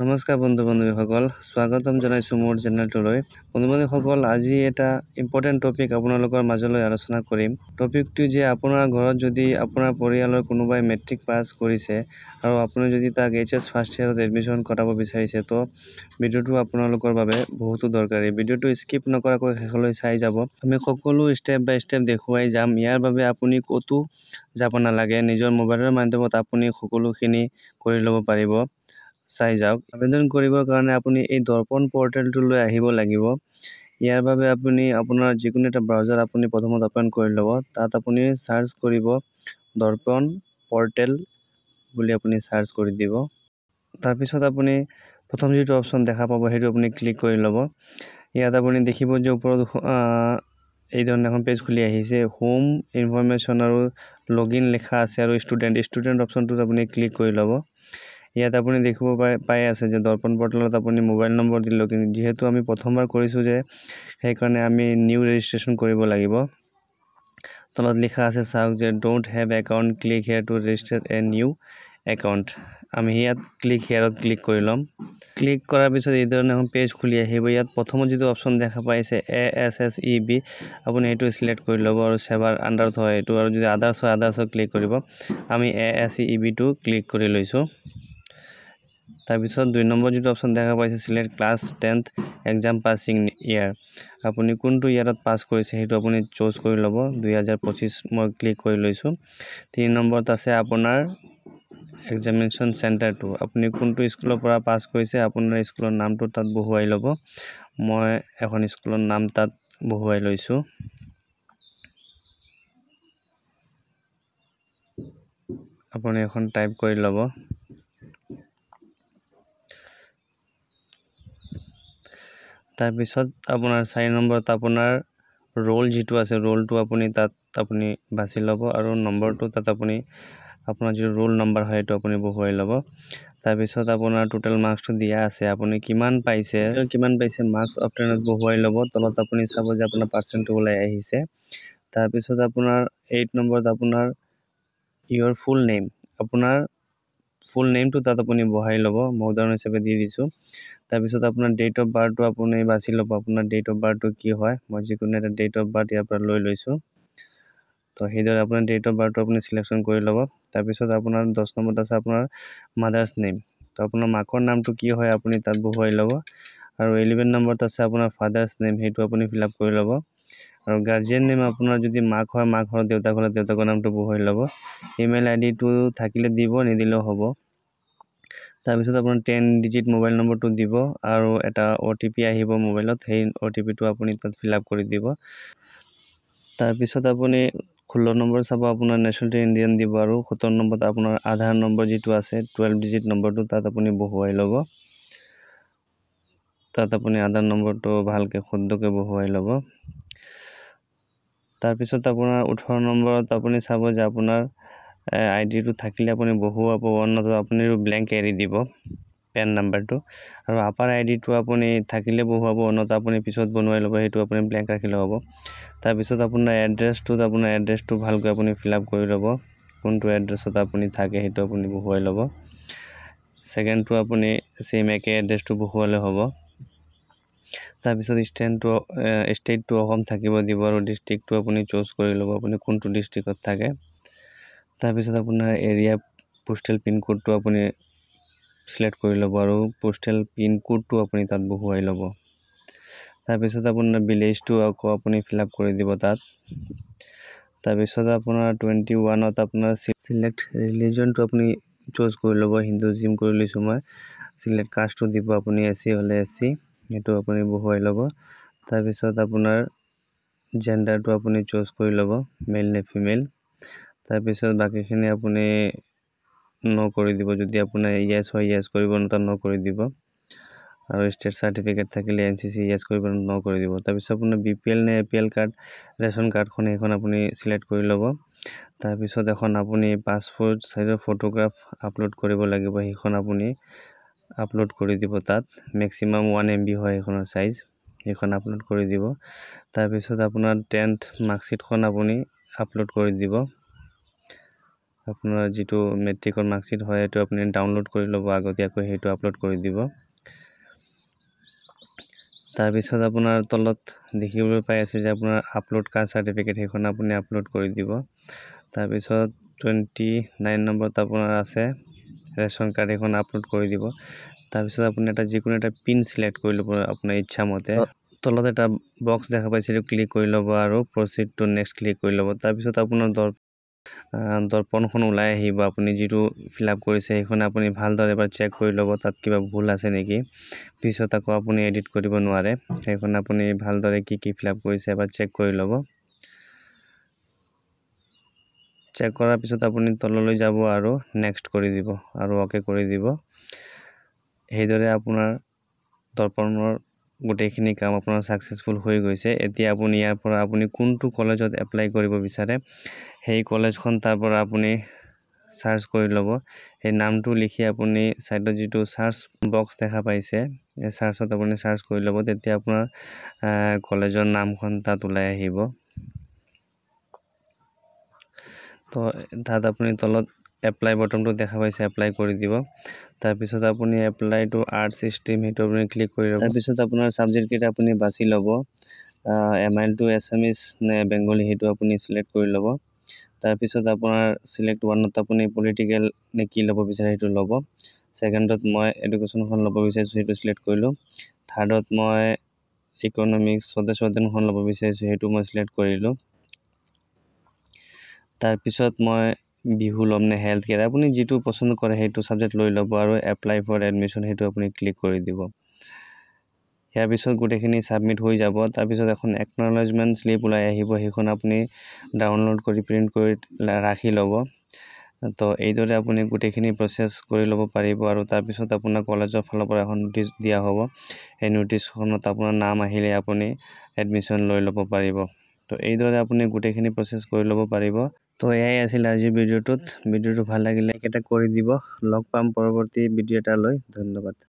নমস্কাৰ বন্ধু-বান্ধৱীসকল, স্বাগতম জনাইছো মোৰ চেনেলটোলৈ। বন্ধু-বান্ধৱীসকল, আজি এটা ইম্পৰ্টেণ্ট টপিক আপোনালোকৰ মাজলৈ আলোচনা কৰিম। টপিকটো যে আপোনাৰ ঘৰত যদি আপোনাৰ পৰিয়ালৰ কোনোবাই মেট্ৰিক পাছ কৰিছে আৰু আপুনি যদি তাক এইচএছ ফাৰ্ষ্ট ইয়াৰত এডমিশ্যন কৰাব বিচাৰিছে, তো ভিডিঅ'টো আপোনালোকৰ বাবে বহুতো দৰকাৰী। ভিডিঅ'টো স্কিপ নকৰাকৈ শেষলৈ চাই যাব। আমি সকলো ষ্টেপ বাই ষ্টেপ দেখুৱাই যাম। ইয়াৰ বাবে আপুনি ক'তো যাব নালাগে, নিজৰ মোবাইলৰ মাধ্যমত আপুনি সকলোখিনি কৰি ল'ব পাৰিব। চাই যাওক। আবেদন কৰিবৰ কাৰণে আপুনি এই দৰ্পণ পৰ্টেলটোলৈ আহিব লাগিব। ইয়াৰ বাবে আপুনি আপোনাৰ যিকোনো এটা ব্ৰাউজাৰ আপুনি প্ৰথমত অপেন কৰি ল'ব। তাত আপুনি সাৰ্চ কৰিব দৰ্পণ পৰ্টেল বুলি আপুনি সাৰ্চ কৰি দিব। তাৰপিছত আপুনি প্ৰথম যিটো অপশ্যন দেখা পাব সেইটো আপুনি ক্লিক কৰি ল'ব। ইয়াত আপুনি দেখিব যে ওপৰত এই ধৰণৰ এখন পেজ খুলি আহিছে। হোম ইনফৰমেশ্যন আৰু লগইন লেখা আছে আৰু ষ্টুডেণ্ট অপশ্যনটোত আপুনি ক্লিক কৰি ল'ব। ইয়াত আপুনি দেখিব পাই আছে যে দৰ্পণ পৰ্টেলত আপুনি মোবাইল নম্বৰ দি লগইন, যিহেতু আমি প্ৰথমবাৰ কৰিছোঁ যে সেইকাৰণে আমি নিউ ৰেজিষ্ট্ৰেশ্যন কৰিব লাগিব। তলত লিখা আছে চাওক যে don't have account, click here to register a new account. আমি ইয়াত ক্লিক হেয়াৰত ক্লিক কৰি ল'ম। ক্লিক কৰাৰ পিছত এই ধৰণৰ এখন পেজ খুলি আহিব। ইয়াত প্ৰথমত যিটো অপশ্যন দেখা পাইছে ASSEB, আপুনি এইটো চিলেক্ট কৰি ল'ব আৰু চেভাৰ আণ্ডাৰত হয় এইটো, আৰু যদি আদাৰ্ছ হয় আদাৰ্ছত ক্লিক কৰিব। আমি ASEB-টো ক্লিক কৰি লৈছোঁ। তাৰপিছত 2 নম্বৰ যিটো অপশ্যন দেখা পাইছে select class 10th exam passing year, আপুনি কোনটো ইয়াৰত পাছ কৰিছে সেইটো আপুনি চুজ কৰি ল'ব। 2025 মই ক্লিক কৰি লৈছোঁ। 3 নম্বৰত আছে আপোনাৰ এক্সামিনেশ্যন চেণ্টাৰটো, আপুনি কোনটো স্কুলৰ পৰা পাছ কৰিছে আপোনাৰ স্কুলৰ নামটো তাত বহুৱাই ল'ব। মই এখন স্কুলৰ নাম তাত বহুৱাই লৈছোঁ। আপুনি এখন টাইপ কৰি ল'ব। তাৰপিছত আপোনাৰ 4 নম্বৰত আপোনাৰ ৰোল যিটো আছে ৰোলটো আপুনি তাত আপুনি বাছি ল'ব আৰু নম্বৰটো তাত আপুনি আপোনাৰ যিটো ৰোল নম্বৰ হয় সেইটো আপুনি বহুৱাই ল'ব। তাৰপিছত আপোনাৰ টোটেল মাৰ্কছটো দিয়া আছে, আপুনি কিমান পাইছে মাৰ্কছ অপশ্যনত বহুৱাই ল'ব। তলত আপুনি চাব যে আপোনাৰ পাৰ্চেণ্টটো ওলাই আহিছে। তাৰপিছত আপোনাৰ 8 নম্বৰত আপোনাৰ ইয়ৰ ফুল নেম, আপোনাৰ ফুল নেমটো তাত আপুনি বহাই ল'ব। মই উদাহৰণ হিচাপে দি দিছোঁ। তাৰপিছত আপোনাৰ ডেট অফ বাৰ্থটো আপুনি বাছি ল'ব, আপোনাৰ ডেট অফ বাৰ্থটো কি হয়। মই যিকোনো এটা ডেট অফ বাৰ্থ ইয়াৰ পৰা লৈ লৈছোঁ। তো সেইদৰে আপোনাৰ ডেট অফ বাৰ্থটো আপুনি চিলেকশ্যন কৰি ল'ব। তাৰপিছত আপোনাৰ 10 নম্বৰত আছে আপোনাৰ মাদাৰ্ছ নেম, তো আপোনাৰ মাকৰ নামটো কি হয় আপুনি তাত বহুৱাই ল'ব। আৰু 11 নম্বৰত আছে আপোনাৰ ফাদাৰ্ছ নেম, সেইটো আপুনি ফিল আপ কৰি ল'ব। আৰু গাৰ্জিয়ান নেম আপোনাৰ যদি মাক হয় মাক, আৰু দেউতাক হ'লে দেউতাকৰ নামটো বহুৱাই ল'ব। ইমেইল আইডিটো থাকিলে দিব, নিদিলেও হ'ব। তাৰপিছত আপোনাৰ 10 ডিজিট মোবাইল নম্বৰটো দিব আৰু এটা OTP আহিব মোবাইলত, সেই OTPটো আপুনি তাত ফিল আপ কৰি দিব। তাৰপিছত আপুনি 16 নম্বৰ চাব আপোনাৰ নেশ্যনেলিটি ইণ্ডিয়ান দিব আৰু 17 নম্বৰত আপোনাৰ আধাৰ নম্বৰ যিটো আছে 12 ডিজিট নম্বৰটো তাত আপুনি বহুৱাই ল'ব। তাত আপুনি আধাৰ নম্বৰটো ভালকৈ শুদ্ধকৈ বহুৱাই ল'ব। তাৰপিছত আপোনাৰ 18 নম্বৰত আপুনি চাব যে আপোনাৰ আইডিটো থাকিলে আপুনি বহুৱাব, অন্যথা আপুনি ব্লেংক এৰি দিব পেন নাম্বাৰটো। আৰু আপাৰ আইডিটো আপুনি থাকিলে বহুৱাব, অন্যথা আপুনি পিছত বনোৱাই ল'ব, সেইটো আপুনি ব্লেংক ৰাখিলে হ'ব। তাৰপিছত আপোনাৰ এড্ৰেছটো ভালকৈ আপুনি ফিল আপ কৰি ল'ব, কোনটো এড্ৰেছত আপুনি থাকে সেইটো আপুনি বহুৱাই ল'ব। ছেকেণ্ডটো আপুনি চেম একে এড্ৰেছটো বহুৱালে হ'ব। তাৰপিছত ষ্টেটটো অসম থাকিব দিব আৰু ডিষ্ট্ৰিক্টটো আপুনি চুজ কৰি ল'ব, আপুনি কোনটো ডিষ্ট্ৰিক্টত থাকে। তাৰপিছত আপোনাৰ এৰিয়া পোষ্টেল পিনক'ডটো আপুনি চিলেক্ট কৰি ল'ব আৰু পোষ্টেল পিনক'ডটো আপুনি তাত বহুৱাই ল'ব। তাৰপিছত আপোনাৰ ভিলেজটো আকৌ আপুনি ফিল আপ কৰি দিব তাত। তাৰপিছত আপোনাৰ 21ত আপোনাৰ চিলেক্ট ৰিলিজনটো আপুনি চুজ কৰি ল'ব, হিন্দুজিম কৰি লৈছোঁ মই। চিলেক্ট কাষ্টটো দিব আপুনি, SC হ'লে SC, সেইটো আপুনি বহুৱাই ল'ব। তাৰপিছত আপোনাৰ জেণ্ডাৰটো আপুনি চুজ কৰি ল'ব, মেল নে ফিমেল। তাৰপিছত বাকীখিনি আপুনি ন' কৰি দিব, যদি আপোনাৰ য়েছ হয় য়েছ কৰিব, তাত ন' কৰি দিব। আৰু ষ্টেট চাৰ্টিফিকেট থাকিলে NCC য়েছ কৰিব, ন' কৰি দিব। তাৰপিছত আপোনাৰ BPL নে APL কাৰ্ড, ৰেচন কাৰ্ডখন সেইখন আপুনি চিলেক্ট কৰি ল'ব। তাৰপিছত এখন আপুনি পাছপোৰ্ট চাইজৰ ফটোগ্ৰাফ আপলোড কৰিব লাগিব, সেইখন আপুনি আপলোড কৰি দিব তাত। মেক্সিমাম 1 MB হয় সেইখনৰ চাইজ, সেইখন আপলোড কৰি দিব। তাৰপিছত আপোনাৰ 10th মাৰ্কশ্বিটখন আপুনি আপলোড কৰি দিব। আপোনাৰ যিটো মেট্ৰিকৰ মাৰ্কশ্বিট হয় সেইটো আপুনি ডাউনলোড কৰি ল'ব আগতীয়াকৈ, সেইটো আপলোড কৰি দিব। তাৰপিছত আপোনাৰ তলত দেখিবলৈ পাই আছে যে আপোনাৰ আপলোড কাষ্ট চাৰ্টিফিকেট, সেইখন আপুনি আপলোড কৰি দিব। তাৰপিছত 29 নম্বৰত আপোনাৰ আছে ৰেচন কাৰ্ড, সেইখন আপলোড কৰি দিব। তাৰপিছত আপুনি যিকোনো এটা পিন চিলেক্ট কৰি ল'ব আপোনাৰ ইচ্ছা মতে। তলত এটা বক্স দেখা পাইছে, সেইটো ক্লিক কৰি ল'ব আৰু প্ৰচিড টু নেক্সট ক্লিক কৰি ল'ব। তাৰপিছত আপোনাৰ দৰ্পণখন ওলাই আহিব, আপুনি যিটো ফিল আপ কৰিছে সেইখন আপুনি ভালদৰে এবাৰ চেক কৰি ল'ব, তাত কিবা ভুল আছে নেকি। পিছত আকৌ আপুনি এডিট কৰিব নোৱাৰে, সেইখন আপুনি ভালদৰে কি ফিল আপ কৰিছে এবাৰ চেক কৰি ল'ব। চেক কৰাৰ পিছত আপুনি তললৈ যাব আৰু নেক্সট কৰি দিব আৰু অ'কে কৰি দিব। সেইদৰে আপোনাৰ দৰ্পণৰ গোটেইখিনি কাম আপোনাৰ ছাকচেছফুল হৈ গৈছে। এতিয়া আপুনি ইয়াৰ পৰা আপুনি কোনটো কলেজত এপ্লাই কৰিব বিচাৰে সেই কলেজখন তাৰ পৰা আপুনি সাৰ্চ কৰি ল'ব। সেই নামটো লিখি আপুনি সাইডত যিটো সাৰ্চ বক্স দেখা পাইছে, এই সাৰ্চত আপুনি সাৰ্চ কৰি ল'ব, তেতিয়া আপোনাৰ কলেজৰ নামখন তাত ওলাই আহিব। তো তাত আপুনি তলত এপ্লাই বটনটো দেখা পাইছে, এপ্লাই কৰি দিব। তাৰপিছত আপুনি এপ্লাই টু আৰ্টছ ষ্ট্ৰীম, সেইটো আপুনি ক্লিক কৰি ল'ব। তাৰপিছত আপোনাৰ ছাবজেক্টকেইটা আপুনি বাছি ল'ব, MIL টু এছামিছ নে বেংগলী, সেইটো আপুনি চিলেক্ট কৰি ল'ব। তাৰপিছত আপোনাৰ চিলেক্ট 1ত আপুনি পলিটিকেল নে কি ল'ব বিচাৰে সেইটো ল'ব। 2ণ্ডত মই এডুকেশ্যনখন ল'ব বিচাৰিছোঁ, সেইটো চিলেক্ট কৰিলোঁ। 3rdত মই ইকনমিক্স ছ'চিয়েলখন ল'ব বিচাৰিছোঁ, সেইটো মই চিলেক্ট কৰিলোঁ। তাৰপিছত মই বিহু ল'ম নে হেল্থ কেয়াৰ, আপুনি যিটো পচন্দ কৰে সেইটো ছাবজেক্ট লৈ ল'ব আৰু এপ্লাই ফৰ এডমিশ্যন, সেইটো আপুনি ক্লিক কৰি দিব। ইয়াৰ পিছত গোটেইখিনি ছাবমিট হৈ যাব। তাৰপিছত এখন একনলেজমেণ্ট শ্লিপ ওলাই আহিব, সেইখন আপুনি ডাউনলোড কৰি প্ৰিণ্ট কৰি ৰাখি ল'ব। তো এইদৰে আপুনি গোটেইখিনি প্ৰচেছ কৰি ল'ব পাৰিব। আৰু তাৰপিছত আপোনাৰ কলেজৰ ফালৰ পৰা এখন নোটিছ দিয়া হ'ব, সেই নোটিছখনত আপোনাৰ নাম আহিলে আপুনি এডমিশ্যন লৈ ল'ব পাৰিব। তো এইদৰে আপুনি গোটেইখিনি প্ৰচেছ কৰি ল'ব পাৰিব। তো এয়াই আছিল আজিৰ ভিডিঅ'টো ভাল লাগিলে লাইক এটা কৰি দিব। লগ পাম পৰৱৰ্তী ভিডিঅ' এটালৈ। ধন্যবাদ।